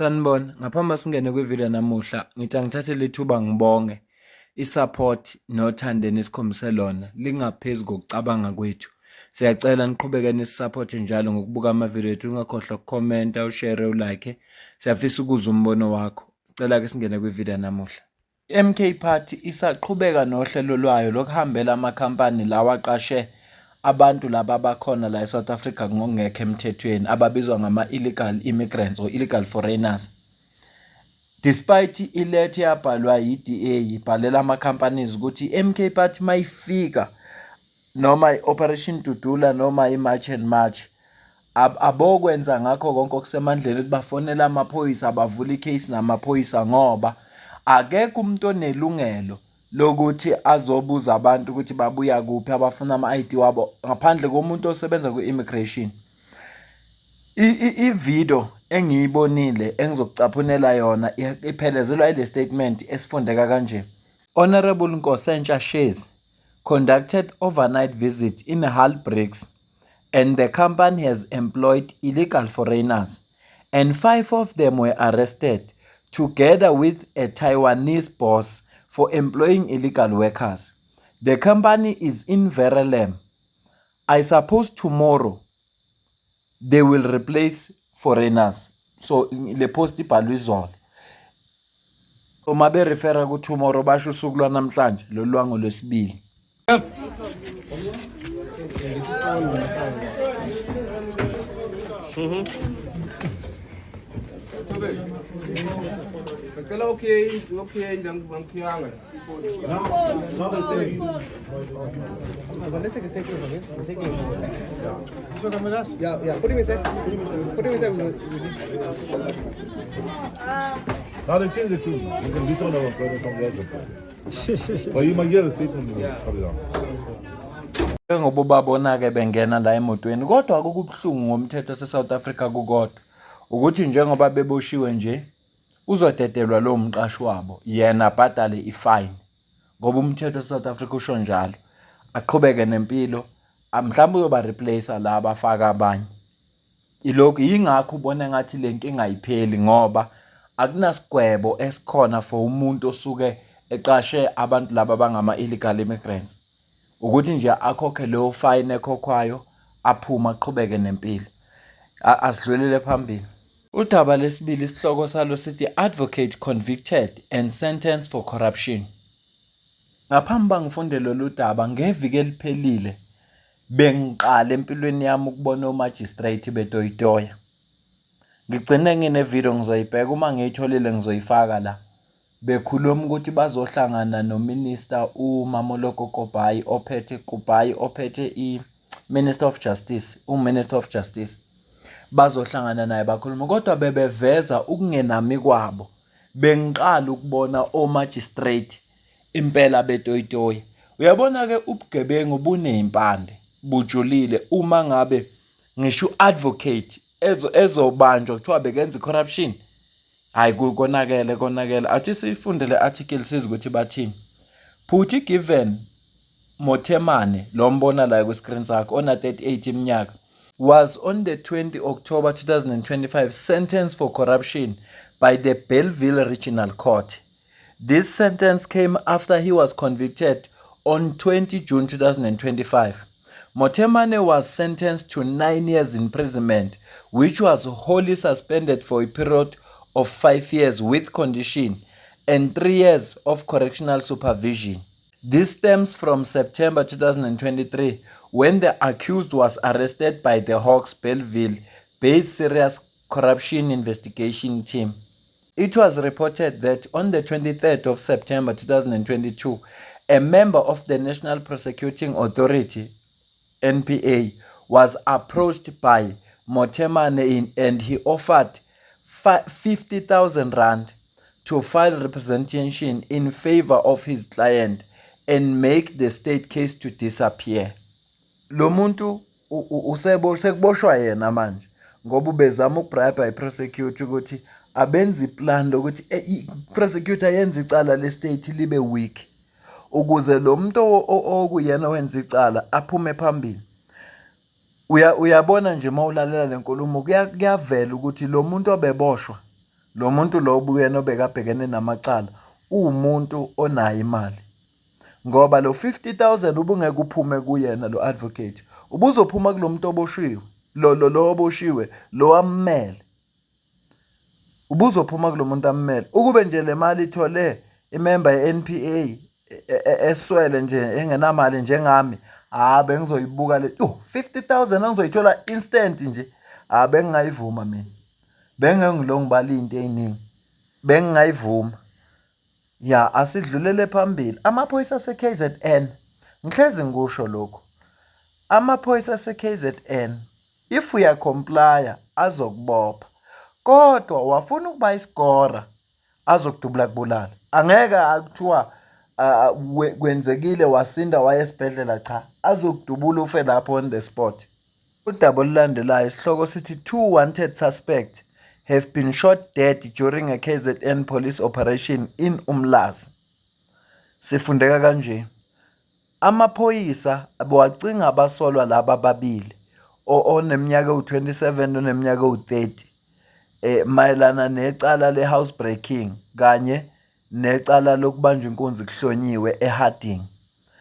Sanibona, ngaphambi singene kwivideo namuhla, ngithi angithathe lethuba ngibonge i-support nothando enikhombise lona lingaphezu kokucabanga kwethu. Siyacela niqhubeke nisiphote njalo ngokubuka amavideo ethu, ungakhohlwa ukukhomenta, ushare, ulike. Siyafisa ukuzwa umbono wakho. Sicela ke singene kwivideo namuhla. I-MK Party isaqhubeka nohlelo lwayo lokuhambela amakhampani lawa aqashe abantu laba abakhona la eSouth Africa ngokungekho emthethweni ababizwa ngama-illegal immigrants or illegal foreigners. Despite ilethe yabhalwa yi-DA ibhalela ama-companies ukuthi i-MK Party mayifika noma i-Operation Dudula noma i-March and March abokwenza ngakho konke okusemandleni ukuthi bafonela amaphoyisa bavula icase namaphoyisa ngoba akekho umuntu onelungelo lokuthi azobuza abantu ukuthi babuya kuphi abafuna ama-ID wabo ngaphandle komuntu osebenza kwi-immigration. I-video engiyibonile engizokucaphunela yona iphelezelwa ile statement esifundeka kanje. Honorable Nkosentsha Shares conducted overnight visit in Hull Bricks and the company has employed illegal foreigners and 5 of them were arrested together with a Taiwanese boss for employing illegal workers. The company is in Verulam. I suppose tomorrow they will replace foreigners. So le post ibhalwe izolo. Uma be refera ku tomorrow basho usuku lwanamhlanje lo lwango lwesibili. Sakela okay ngiyanga. Let's take a take Yeah. Put him inside. Now they change it too. You can do something on Friday, something else. But you might get a statement. Ngoba babona ke bengena la emotweni kodwa akukubuhlungu ngomthetho seSouth Africa kukodwa ukuthi njengoba beboshiwe nje uzodedelwa lo mqashi wabo yena abhadale ifine ngoba umthetho weSouth Africa usho njalo aqhubeke nempilo mhlawumbe uyoba replacer la abafaka abanye. Ilokhu yingakho ubona ngathi le nkinga ayipheli ngoba akunasigwebo esikhona for umuntu osuke eqashe abantu laba abangama illegal immigrants ukuthi nje akhokhe leyo fine ekhokhwayo aphuma aqhubeke nempilo. Asidlulele phambili. Udaba lesibili isihloko salo sithi advocate convicted and sentenced for corruption. Ngaphambi bangifunde lolu daba ngeviki eliphelile bengiqala empilweni yami ukubona omagistrate betoyitoya. Ngigcine ngine video ngizoyibheka uma ngiyitholile ngizoyifaka la. Bekhuluma ukuthi bazohlangana nominister uMamoloko Kobhayi ophethe i-Minister of Justice, uMinister of Justice. Bazohlangana naye bakhuluma kodwa bebeveza ukungenami kwabo. Bengiqala ukubona omagistrate impela betoyitoya. Uyabona ke ubugebengu bunempande bujulile uma ngabe ngisho advocate ezobanjwa kuthiwa bekenza corruption. Hayi konakele athi sifunde le article siza ukuthi bathini. Phuthi given Motemane lo mbona la ku screen sakho ona 38 iminyaka was on the 20 October 2025 sentenced for corruption by the Bellville Regional Court. This sentence came after he was convicted on 20 June 2025. Motemane was sentenced to 9 years imprisonment, which was wholly suspended for a period of 5 years with condition and 3 years of correctional supervision. This stems from September 2023 when the accused was arrested by the Hawks Bellville-based Serious Corruption Investigation Team. It was reported that on the 23rd of September 2022, a member of the National Prosecuting Authority, NPA, was approached by Motemane and he offered 50,000 rand to file representation in favor of his client and make the state case to disappear. Lo muntu useboshwa yena manje ngoba ubezama ukubribe iprosecute ukuthi abenze iplan lokuthi iprosecutor yenza icala le state libe weak ukuze lo muntu okuyena wenza icala aphume phambili. Uyabona nje mawulalela lenkulumo kuyavela ukuthi lo muntu obeboshwa lo muntu lo obuyena obekabhekene namacala uwumuntu onayo imali. Ngoba lo 50,000 ubungeke uphume kuyena lo advocate. Ubuzophuma kulo muntu oboshiwe. Lo oboshiwe, lo ammele. Ubuzophuma kulo muntu ammele. Ukube nje le mali ithole imember ye-NPA eswele nje engenamali njengami, bengizoyibuka le 50,000 engizoyithola instant nje. Bengingayivuma mina. Bengengilongibala into eziningi. Bengingayivuma. Ya, asidlulele phambili. Amaphoyisa ase-KZN, ngihlezi ngisho lokho. Amaphoyisa ase-KZN, if uyakomplya azokubopha. Kodwa wafuna ukuba isikora azokudubula kubulala. Angeke akuthiwa kwenzekile wasinda waye esibhedlela, cha. Azokudubula ufe lapho on the spot. Udaba olulandelayo isihloko sithi 2 wanted suspects have been shot dead during a KZN police operation in Umlazi. Sifundeka kanje. Amaphoyisa abawacinga abasolwa laba ababili oneminyaka u27 noneminyaka u30 mayelana necala le-housebreaking kanye necala lokubanjwa inkunzi kuhlonyiwe eHarding.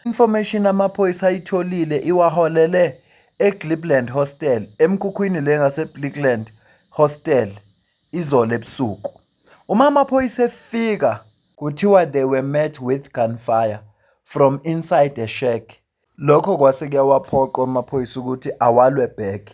Information amaphoyisa ayitholile iwaholele eGlipland Hostel emkhukhwini le ngaseBlickland Hostel izolo ebusuku. Uma amaphoyisa efika kuthiwa they were met with gunfire from inside a shack. Lokho kwase kuyawaphoqa amaphoyisa ukuthi awalwe back.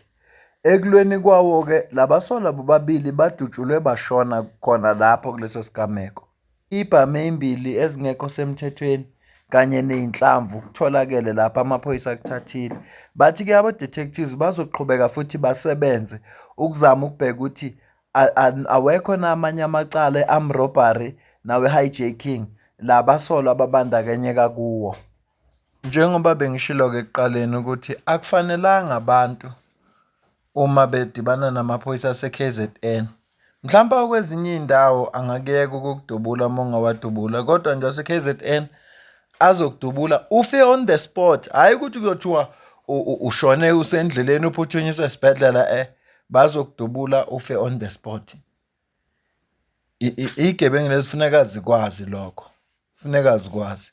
Ekulweni kwawo-ke labasolwa bobabili badutshulwe bashona khona lapho kuleso sigameko. Ibhame ezimbili ezingekho semthethweni kanye ney'nhlamvu kutholakele lapha amaphoyisa akuthathile. Bathi-ke abo-detectives bazoqhubeka futhi basebenze ukuzama ukubheka ukuthi awekho namanye amacala e-armed robbery nawe-hijacking la basolwa ababandakanyeka kuwo. Njengoba bengishilo-ke ekuqaleni ukuthi akufanelanga abantu uma bedibana namaphoyisa ase-KZN. Mhlawumbe kwezinye iy'ndawo angakuyeka ukukudubula uma ungawadubula, kodwa nje ase-KZN azokudubula ufe on the spot. Hhayi ukuthi kuyothiwa ushone usendleleni uphuthunyiswe esibhedlela, bazokudubula ufe on the spot. Iy'gebengu lezi funeka zikwazi lokho. Funeka zikwazi.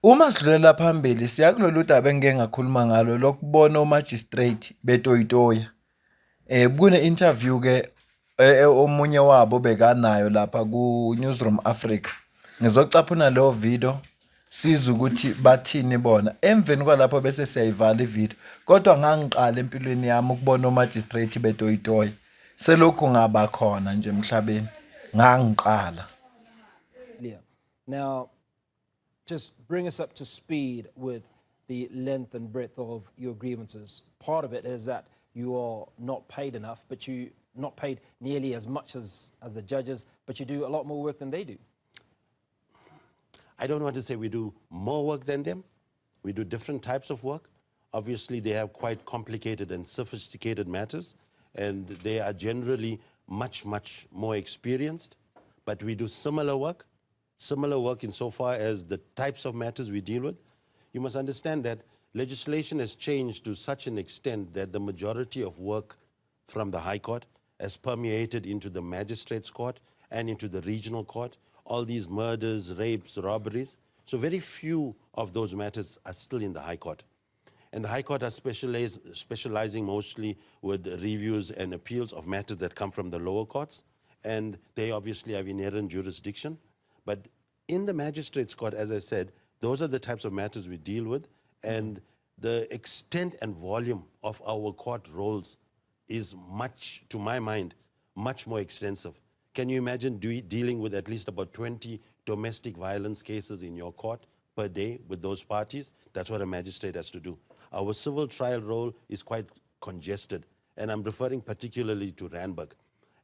Uma sidlulela phambili siya kulolu daba engike ngakhuluma ngalo lokubona omagistrate betoyitoya. Kune-interview-ke omunye wabo bekanayo lapha ku-Newsroom Africa. Ngizocaphuna leyo video sizwe ukuthi bathini bona. Emveni kwalapho bese siyayivala ivideo. Kodwa ngangiqala empilweni yami ukubona omagistrate betoyitoya. Selokhu ngaba khona nje emhlabeni. Ngangiqala. Now, just bring us up to speed with the length and breadth of your grievances. Part of it is that you are not paid enough, but you not paid nearly as much as the judges, but you do a lot more work than they do. I don't want to say we do more work than them. We do different types of work. Obviously, they have quite complicated and sophisticated matters, and they are generally much, much more experienced. But we do similar work insofar as the types of matters we deal with. You must understand that legislation has changed to such an extent that the majority of work from the High Court has permeated into the Magistrates Court and into the Regional Court. All these murders, rapes, robberies. So very few of those matters are still in the High Court. And the High Court are specializing mostly with reviews and appeals of matters that come from the lower courts. And they obviously have inherent jurisdiction. But in the Magistrates Court, as I said, those are the types of matters we deal with. And the extent and volume of our court roles is much, to my mind, much more extensive. Can you imagine dealing with at least about 20 domestic violence cases in your court per day with those parties? That's what a magistrate has to do. Our civil trial role is quite congested, and I'm referring particularly to Randburg.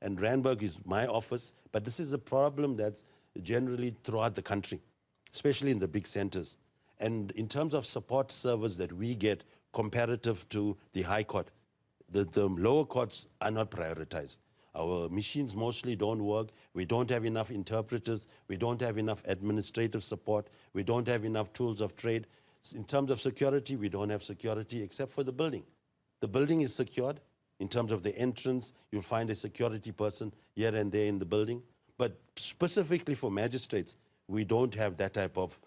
And Randburg is my office, but this is a problem that's generally throughout the country, especially in the big centers. And in terms of support service that we get comparative to the High Court, the lower courts are not prioritized. Our machines mostly don't work. We don't have enough interpreters. We don't have enough administrative support. We don't have enough tools of trade. In terms of security, we don't have security except for the building. The building is secured, In terms of the entrance, you'll find a security person here and there in the building. But specifically for magistrates, we don't have that type of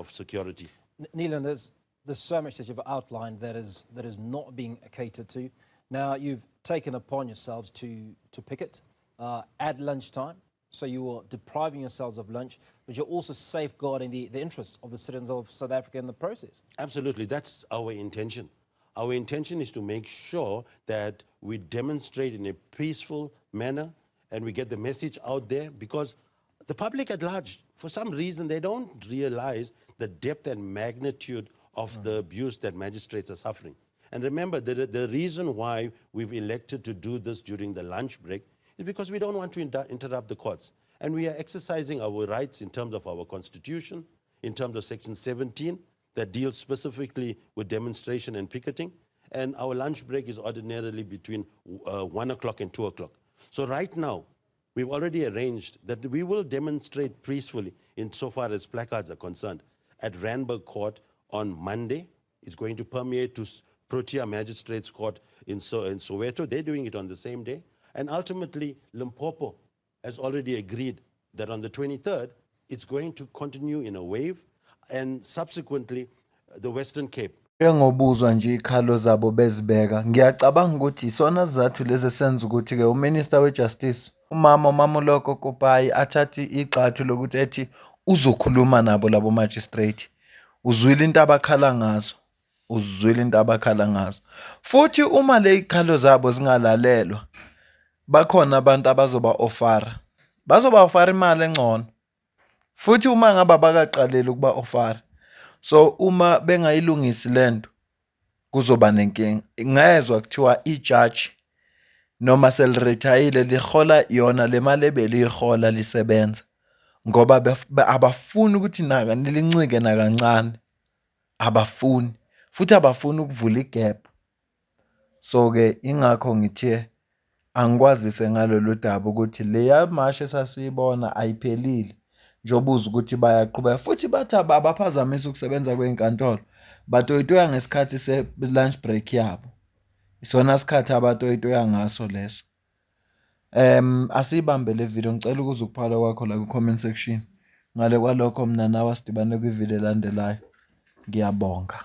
security. Neelan, there's so much that you've outlined that is not being catered to. Now, you've taken upon yourselves to picket at lunchtime, so you are depriving yourselves of lunch, but you're also safeguarding the interests of the citizens of South Africa in the process. Absolutely, that's our intention. Our intention is to make sure that we demonstrate in a peaceful manner and we get the message out there, because the public at large, for some reason, they don't realize the depth and magnitude of the abuse that magistrates are suffering. And remember, the reason why we've elected to do this during the lunch break is because we don't want to interrupt the courts. And we are exercising our rights in terms of our constitution, in terms of Section 17, that deals specifically with demonstration and picketing. And our lunch break is ordinarily between 1 o'clock and 2 o'clock. So right now, we've already arranged that we will demonstrate peacefully insofar as placards are concerned at Randburg Court on Monday. It's going to permeate to Protea Magistrates Court in Soweto. They're doing it on the same day. And ultimately, Limpopo has already agreed that on the 23rd, it's going to continue in a wave, and subsequently, the Western Cape. Ngobuzwa nje ikhalo zabo bezibeka, ngiyacabanga ukuthi isona sizathu lezi senza ukuthi ke uMinister weJustice umama Lokho Kopayi athathe igxathu lokuthi ethi uzokhuluma nabo labo magistrate. Uzwile into abakhala ngazo. Futhi uma le ikhalo zabo zingalalelwa, bakhona abantu abazoba offer imali engcono. Futhi uma ngaba bakaqaleli ukuba offer, so uma bengayilungisi lento kuzoba nenkinga. Ngezwe kuthiwa ijudge noma selirethayile lihola yona le mali ebeliyihola lisebenza, ngoba abafuni ukuthi naka nilincike nakancane. Abafuni, futhi abafuni ukuvula igap. So ke ingakho ngithi angikwazise ngalolu daba ukuthi leya mashi esasiyibona ayiphelile. Njengoba uzwa ukuthi bayaqhubeka futhi bathi abaphazamisa ukusebenza kwezinkantolo, batoyitoya ngesikhathi se-lunch break yabo. Isona sikhathi abatoyitoya ngaso leso. Asibambe le video, ngicela ukuza ukuphala kwakho la ku-comment section. Ngale kwalokho mina nawe sidibane kwivideo elandelayo. Ngiyabonga.